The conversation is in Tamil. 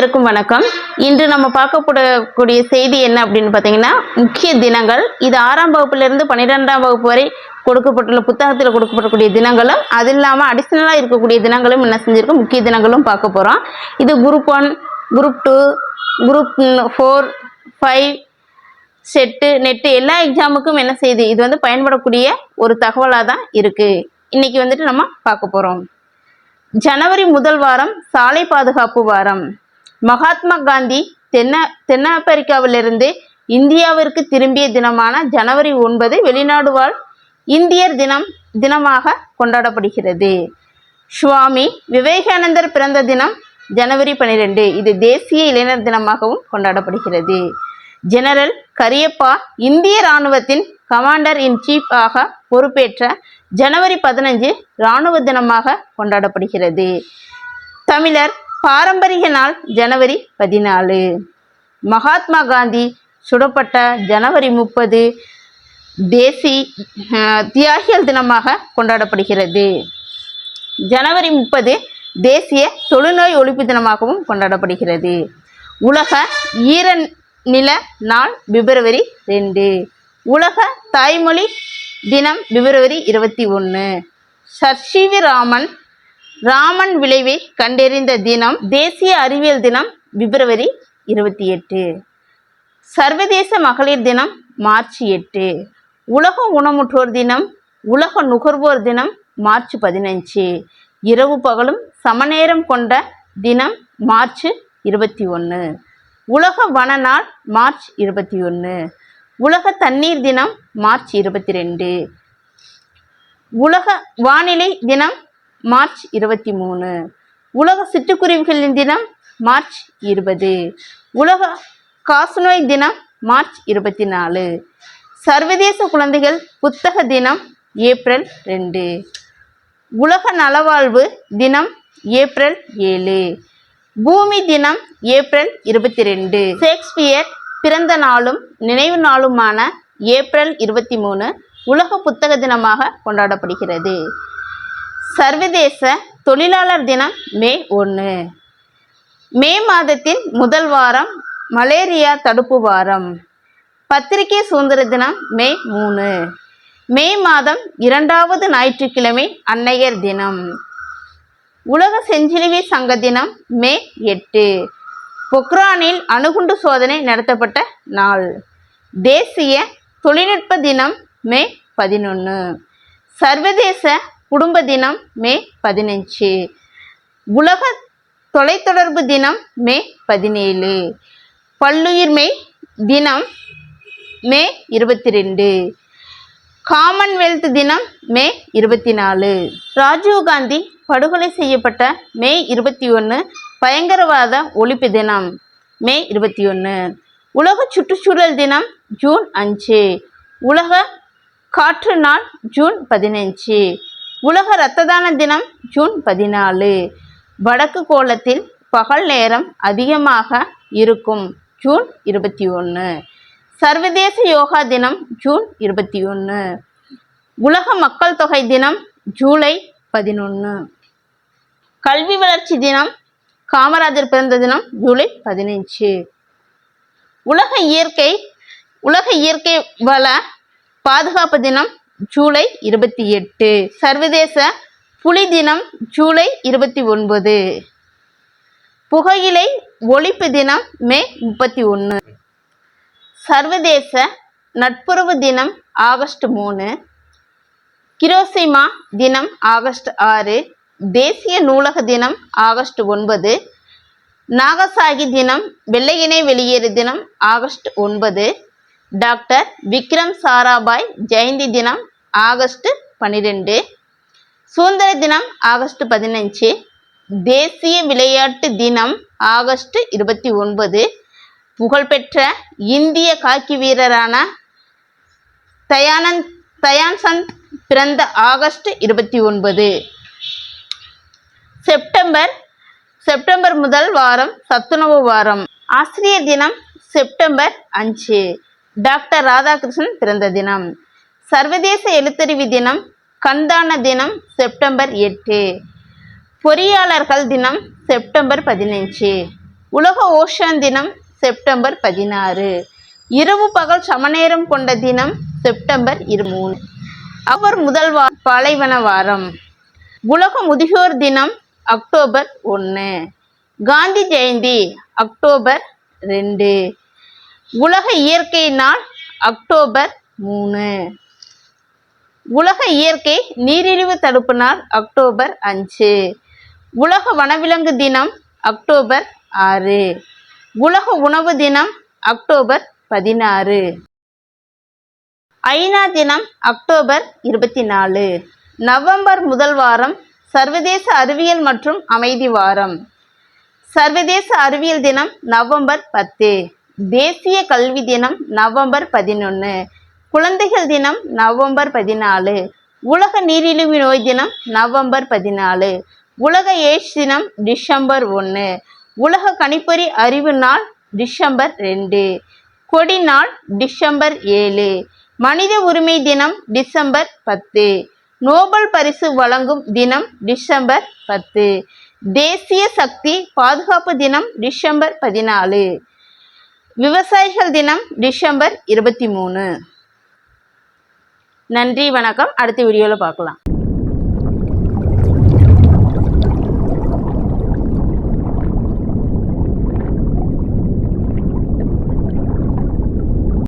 அனைவருக்கும் வணக்கம். இன்று நம்ம பார்க்கக்கூடிய செய்தி என்ன அப்படின்னு பார்த்தீங்கன்னா, முக்கிய தினங்கள். இது 6ஆம் வகுப்பிலிருந்து 12ஆம் வகுப்பு வரை கொடுக்கப்பட்டுள்ள புத்தகத்தில் கொடுக்கப்படக்கூடிய தினங்களும், அது இல்லாமல் அடிஷ்னலாக இருக்கக்கூடிய தினங்களும் என்ன செஞ்சிருக்கோம், முக்கிய தினங்களும் பார்க்க போகிறோம். இது group 1, group 2, group 4, 5 set net எல்லா எக்ஸாமுக்கும் என்ன செய்யுது, இது வந்து பயன்படக்கூடிய ஒரு தகவலாக தான் இருக்குது. இன்னைக்கு வந்துட்டு நம்ம பார்க்க போகிறோம். ஜனவரி முதல் வாரம் சாலை பாதுகாப்பு வாரம். மகாத்மா காந்தி தென்னாப்பிரிக்காவிலிருந்து இந்தியாவிற்கு திரும்பிய தினமான ஜனவரி 9 வெளிநாடு வாழ் இந்தியர் தினமாக கொண்டாடப்படுகிறது. சுவாமி விவேகானந்தர் பிறந்த தினம் ஜனவரி 12. இது தேசிய இளைஞர் தினமாகவும் கொண்டாடப்படுகிறது. ஜெனரல் கரியப்பா இந்திய இராணுவத்தின் கமாண்டர் இன் சீஃப் ஆக பொறுப்பேற்ற ஜனவரி 15 இராணுவ தினமாக கொண்டாடப்படுகிறது. தமிழர் பாரம்பரிய நாள் ஜனவரி 14. மகாத்மா காந்தி சுடப்பட்ட ஜனவரி 30 தியாகிகள் தினமாக கொண்டாடப்படுகிறது. ஜனவரி 30 தேசிய தொழுநோய் ஒழிப்பு தினமாகவும் கொண்டாடப்படுகிறது. உலக ஈரநில நாள் பிப்ரவரி 2. உலக தாய்மொழி தினம் பிப்ரவரி 21. சர்சிவி ராமன் விளைவை கண்டறிந்த தினம் தேசிய அறிவியல் தினம் பிப்ரவரி 28. சர்வதேச மகளிர் தினம் மார்ச் 8. உலக ஊனமுற்றோர் தினம், உலக நுகர்வோர் தினம் மார்ச் 15. இரவு பகலும் சமநேரம் கொண்ட தினம் மார்ச் 21. உலக வன நாள் மார்ச் 21. உலக தண்ணீர் தினம் மார்ச் 22. உலக வானிலை தினம் மார்ச் 23. உலக சிட்டுக்குருவிகளின் தினம் மார்ச் 20. உலக காசநோய் தினம் மார்ச் 24. சர்வதேச குழந்தைகள் புத்தக தினம் ஏப்ரல் 2. உலக நலவாழ்வு தினம் ஏப்ரல் 7. பூமி தினம் ஏப்ரல் 22. ஷேக்ஸ்பியர் பிறந்த நாளும் நினைவு நாளுமான ஏப்ரல் 23 உலக புத்தக தினமாக கொண்டாடப்படுகிறது. சர்வதேச தொழிலாளர் தினம் மே 1. மே மாதத்தின் முதல் வாரம் மலேரியா தடுப்பு வாரம். பத்திரிகை சுதந்திர தினம் மே 3. மே மாதம் 2வது ஞாயிற்றுக்கிழமை அன்னையர் தினம். உலக செஞ்சிலுவை சங்க தினம் மே 8. பொக்ரானில் அணுகுண்டு சோதனை நடத்தப்பட்ட நாள். தேசிய தொழில்நுட்ப தினம் மே 11. சர்வதேச குடும்ப தினம் மே 15. உலக தொலைத்தொடர்பு தினம் மே 17. பல்லுயிர்மை தினம் மே 22. காமன்வெல்த் தினம் மே 24. ராஜீவ்காந்தி படுகொலை செய்யப்பட்ட மே 21 பயங்கரவாத ஒழிப்பு தினம் மே 21. உலக சுற்றுச்சூழல் தினம் ஜூன் 5. உலக காற்று நாள் ஜூன் 15. உலக இரத்த தான தினம் ஜூன் 14. வடக்கு கோளத்தில் பகல் நேரம் அதிகமாக இருக்கும் ஜூன் 21. சர்வதேச யோகா தினம் ஜூன் 21. உலக மக்கள் தொகை தினம் ஜூலை 11. கல்வி வளர்ச்சி தினம் காமராஜர் பிறந்த தினம் ஜூலை 15. உலக இயற்கை வள பாதுகாப்பு தினம் ஜூலை 28. சர்வதேச புலி தினம் ஜூலை 29. புகையிலை ஒழிப்பு தினம் மே 31. சர்வதேச நட்புறவு தினம் ஆகஸ்ட் 3. கிரோசிமா தினம் ஆகஸ்ட் 6. தேசிய நூலக தினம் ஆகஸ்ட் 9. நாகசாகி தினம் வெள்ளையனே வெளியேறு தினம் ஆகஸ்ட் 9. டாக்டர் விக்ரம் சாராபாய் ஜெயந்தி தினம் ஆகஸ்ட் 12. சுதந்திர தினம் ஆகஸ்ட் 15. தேசிய விளையாட்டு தினம் ஆகஸ்ட் 29. புகழ்பெற்ற இந்திய காக்கி வீரரான தயான்சந்த் பிறந்த ஆகஸ்ட் 29. செப்டம்பர் முதல் வாரம் சத்துணவு வாரம். ஆசிரியர் தினம் செப்டம்பர் 5. டாக்டர் ராதாகிருஷ்ணன் பிறந்த தினம். சர்வதேச எழுத்தறிவு தினம் கண்தான தினம் செப்டம்பர் 8. பொறியாளர்கள் தினம் செப்டம்பர் 15. உலக ஓஷான் தினம் செப்டம்பர் 16. இரவு பகல் சமநேரம் கொண்ட தினம் செப்டம்பர் 23. அவர் முதல் பாலைவன வாரம். உலக முதியோர் தினம் அக்டோபர் 1. காந்தி ஜெயந்தி அக்டோபர் 2. உலக இயற்கை நாள் அக்டோபர் 3. உலக இயற்கை நீரிழிவு தடுப்பு நாள் அக்டோபர் 5. உலக வனவிலங்கு தினம் அக்டோபர் 6. உலக உணவு தினம் அக்டோபர் 16. ஐநா தினம் அக்டோபர் 24. நவம்பர் முதல் வாரம் சர்வதேச அறிவியல் மற்றும் அமைதி வாரம். சர்வதேச அறிவியல் தினம் நவம்பர் 10. தேசிய கல்வி தினம் நவம்பர் 11. குழந்தைகள் தினம் நவம்பர் 14. உலக நீரிழிவு நோய் தினம் நவம்பர் 14. உலக எய்ட்ஸ் தினம் டிசம்பர் 1. உலக கணிப்பொறி அறிவு நாள் டிசம்பர் 2. கொடி நாள் டிசம்பர் 7. மனித உரிமை தினம் டிசம்பர் 10. நோபல் பரிசு வழங்கும் தினம் டிசம்பர் 10. தேசிய சக்தி பாதுகாப்பு தினம் டிசம்பர் 14. விவசாயிகள் தினம் டிசம்பர் 23. நன்றி, வணக்கம். அடுத்த வீடியோவில் பார்க்கலாம்.